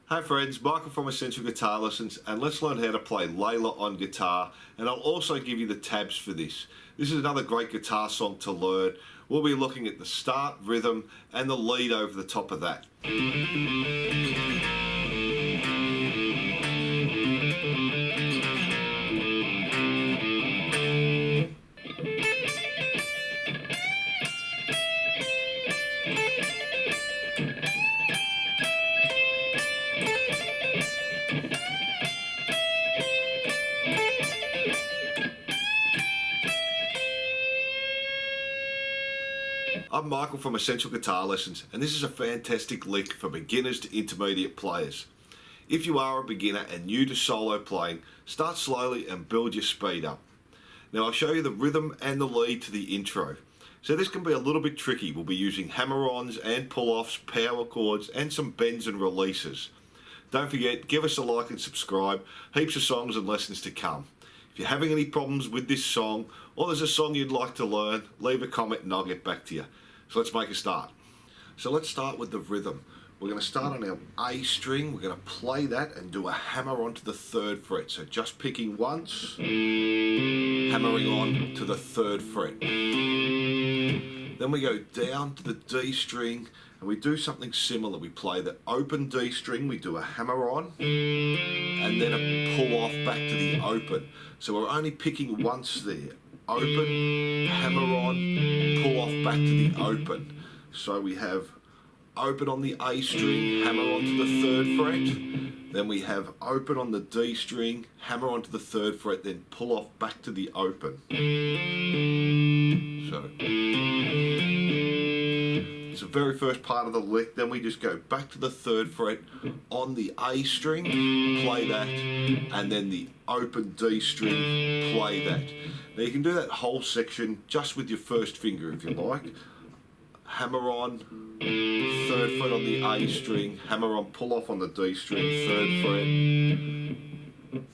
Hi friends, Michael from Essential Guitar Lessons, and let's learn how to play Layla on guitar, and I'll also give you the tabs for this. This is another great guitar song to learn. We'll be looking at the start, rhythm, and the lead over the top of that. I'm Michael from Essential Guitar Lessons, and this is a fantastic lick for beginners to intermediate players. If you are a beginner and new to solo playing, start slowly and build your speed up. Now I'll show you the rhythm and the lead to the intro. So this can be a little bit tricky. We'll be using hammer-ons and pull-offs, power chords, and some bends and releases. Don't forget, give us a like and subscribe. Heaps of songs and lessons to come. If you're having any problems with this song, or there's a song you'd like to learn, leave a comment and I'll get back to you. So let's make a start. So let's start with the rhythm. We're going to start on our A string. We're going to play that and do a hammer onto the 3rd fret. So just picking once, hammering on to the 3rd fret. Then we go down to the D string and we do something similar. We play the open D string, we do a hammer on, and then a pull off back to the open. So we're only picking once there. Open, hammer on, pull off back to the open. So we have open on the A string, hammer onto the 3rd fret. Then we have open on the D string, hammer onto the 3rd fret, then pull off back to the open. So it's the very first part of the lick. Then we just go back to the 3rd fret on the A string, play that, and then the open D string, play that. Now you can do that whole section just with your first finger if you like. Hammer on, 3rd fret on the A string, hammer on, pull off on the D string, 3rd fret,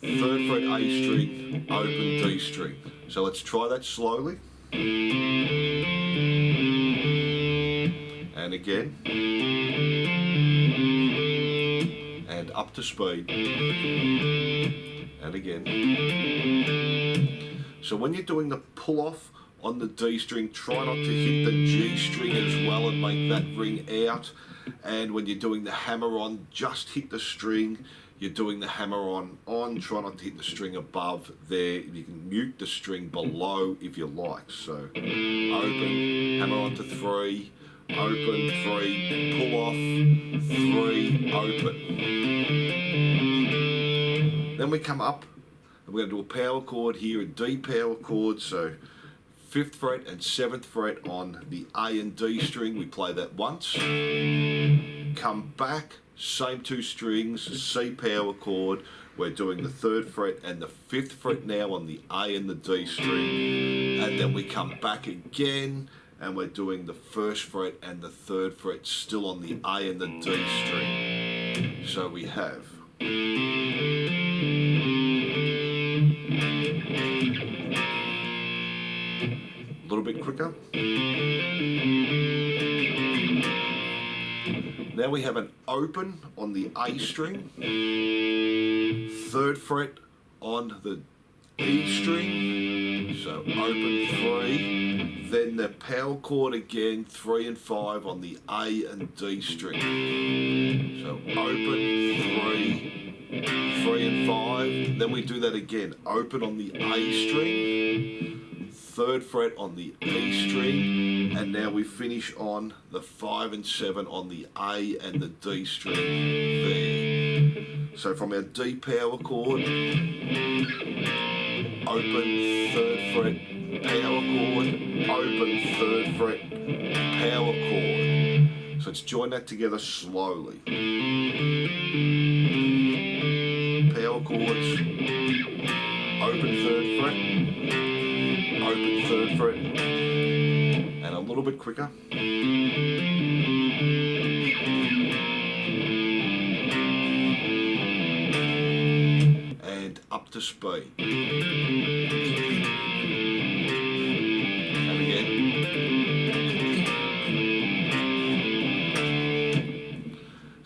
3rd fret A string, open D string. So let's try that slowly. And again. And up to speed. And again. So when you're doing the pull off on the D string, try not to hit the G string as well and make that ring out. And when you're doing the hammer on, just hit the string. You're doing the hammer on, try not to hit the string above there. You can mute the string below if you like. So open, hammer on to 3, open, 3, pull off, 3, open. Then we come up and we're going to do a power chord here, a D power chord. So 5th fret and 7th fret on the A and D string, we play that once. Come back, same 2 strings, C power chord. We're doing the 3rd fret and the 5th fret now on the A and the D string. And then we come back again and we're doing the 1st fret and the 3rd fret still on the A and the D string. So we have a little bit quicker. Now we have an open on the A string, 3rd fret on the E string, so open 3, then the power chord again, 3 and 5 on the A and D string. So open 3, 3 and 5, then we do that again, open on the A string, 3rd fret on the E string, and now we finish on the 5 and 7 on the A and the D string there. So from our D power chord, open 3rd fret, power chord, open 3rd fret, power chord. So let's join that together slowly. Power chords, open 3rd fret, open 3rd fret, and a little bit quicker. And up to speed. And again.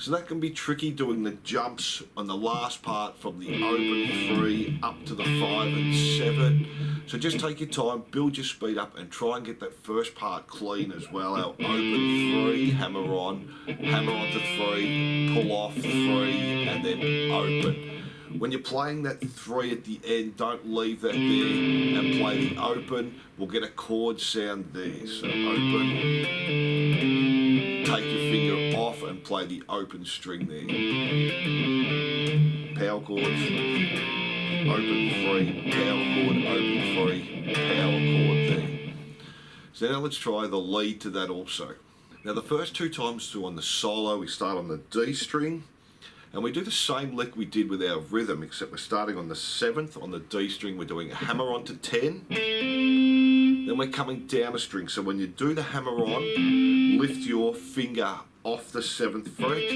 So that can be tricky doing the jumps on the last part from the open 3 up to the 5 and 7. So just take your time, build your speed up and try and get that first part clean as well. Our open 3, hammer on to 3, pull off 3 and then open. When you're playing that 3 at the end, don't leave that there and play the open. We'll get a chord sound there. So open, take your finger off and play the open string there. Power chords, open 3, power chord, open 3, power chord there. So now let's try the lead to that also. Now the first 2 times through on the solo, we start on the D string. And we do the same lick we did with our rhythm, except we're starting on the 7th on the D string. We're doing a hammer on to 10. Then we're coming down a string. So when you do the hammer on, lift your finger off the 7th fret.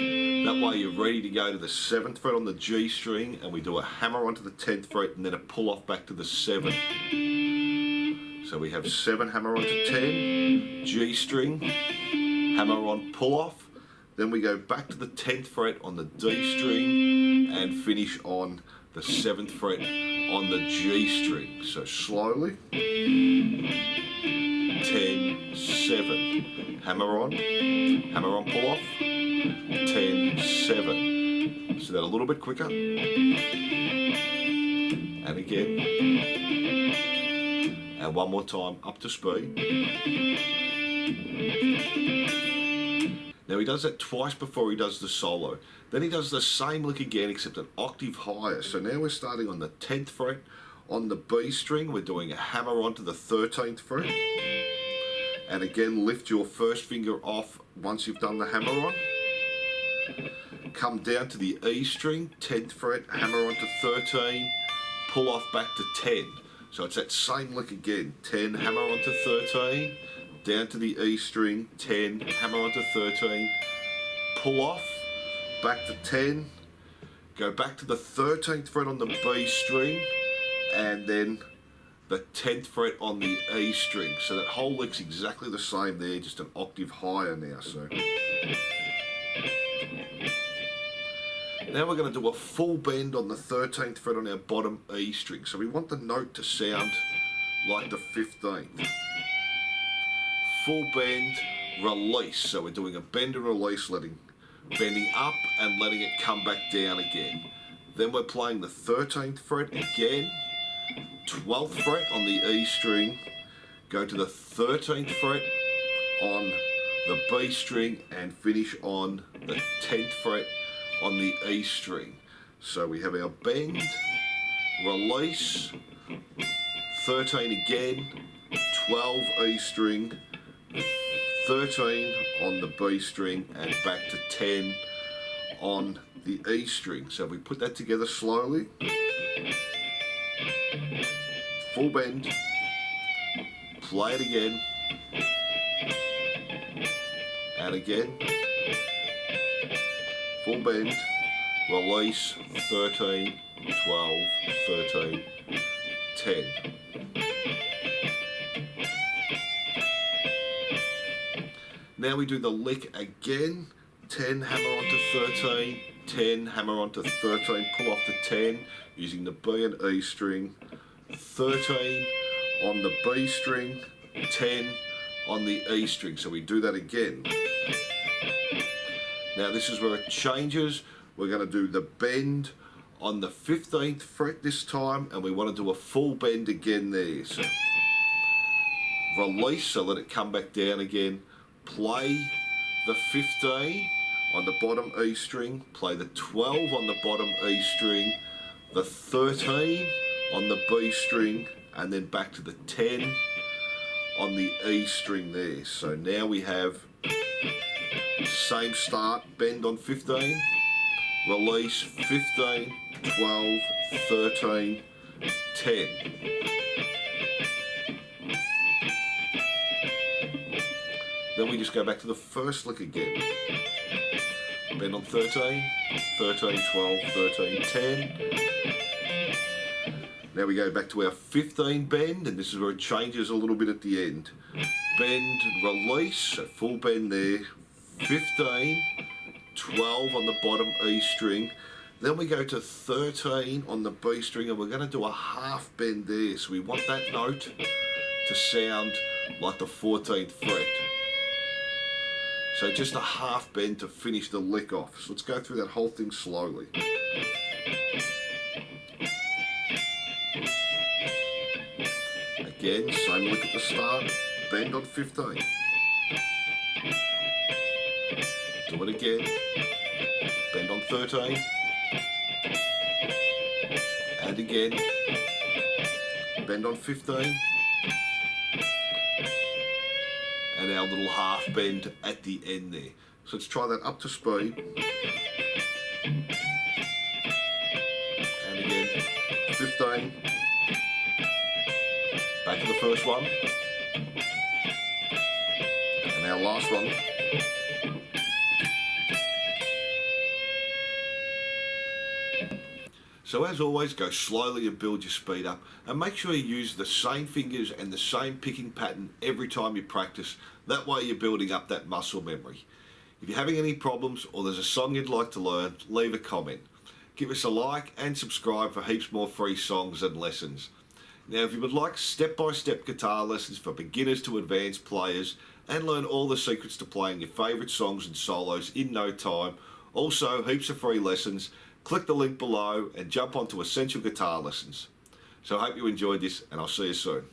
That way you're ready to go to the 7th fret on the G string. And we do a hammer onto the 10th fret and then a pull off back to the 7. So we have 7, hammer on to 10, G string, hammer on, pull off. Then we go back to the 10th fret on the D string and finish on the 7th fret on the G string. So slowly, 10, 7, hammer on, pull off, 10, 7. So that a little bit quicker. And again. And one more time, up to speed. Now he does that twice before he does the solo. Then he does the same lick again except an octave higher. So now we're starting on the 10th fret on the B string. We're doing a hammer onto the 13th fret. And again lift your first finger off once you've done the hammer on. Come down to the E string, 10th fret, hammer onto 13, pull off back to 10. So it's that same lick again, 10, hammer onto 13. Down to the E string, 10, hammer onto 13, pull off, back to 10, go back to the 13th fret on the B string, and then the 10th fret on the E string. So that whole lick's exactly the same there, just an octave higher now. So now we're going to do a full bend on the 13th fret on our bottom E string. So we want the note to sound like the 15th. Full bend, release. So we're doing a bend and release, bending up and letting it come back down again. Then we're playing the 13th fret again, 12th fret on the E string, go to the 13th fret on the B string and finish on the 10th fret on the E string. So we have our bend, release, 13 again, 12 E string, 13 on the B string and back to 10 on the E string. So we put that together slowly. Full bend, play it again, and again, full bend, release, 13, 12, 13, 10. Now we do the lick again, 10, hammer onto 13, 10, hammer onto 13, pull off the 10, using the B and E string, 13 on the B string, 10 on the E string. So we do that again. Now this is where it changes. We're going to do the bend on the 15th fret this time, and we want to do a full bend again there. So release, so let it come back down again. Play the 15 on the bottom E string, play the 12 on the bottom E string, the 13 on the B string, and then back to the 10 on the E string there. So now we have same start, bend on 15, release, 15, 12, 13, 10. Then we just go back to the first lick again. Bend on 13, 13, 12, 13, 10. Now we go back to our 15 bend, and this is where it changes a little bit at the end. Bend, release, so full bend there, 15, 12 on the bottom E string. Then we go to 13 on the B string, and we're going to do a half bend there. So we want that note to sound like the 14th fret. So just a half bend to finish the lick off. So let's go through that whole thing slowly. Again, same lick at the start, bend on 15. Do it again, bend on 13. And again, bend on 15. And our little half bend at the end there. So let's try that up to speed. And again, 15. Back to the first one. And our last one. So as always, go slowly and build your speed up, and make sure you use the same fingers and the same picking pattern every time you practice. That way you're building up that muscle memory. If you're having any problems or there's a song you'd like to learn, leave a comment. Give us a like and subscribe for heaps more free songs and lessons. Now if you would like step-by-step guitar lessons for beginners to advanced players and learn all the secrets to playing your favourite songs and solos in no time, also heaps of free lessons, click the link below and jump onto Essential Guitar Lessons. So I hope you enjoyed this, and I'll see you soon.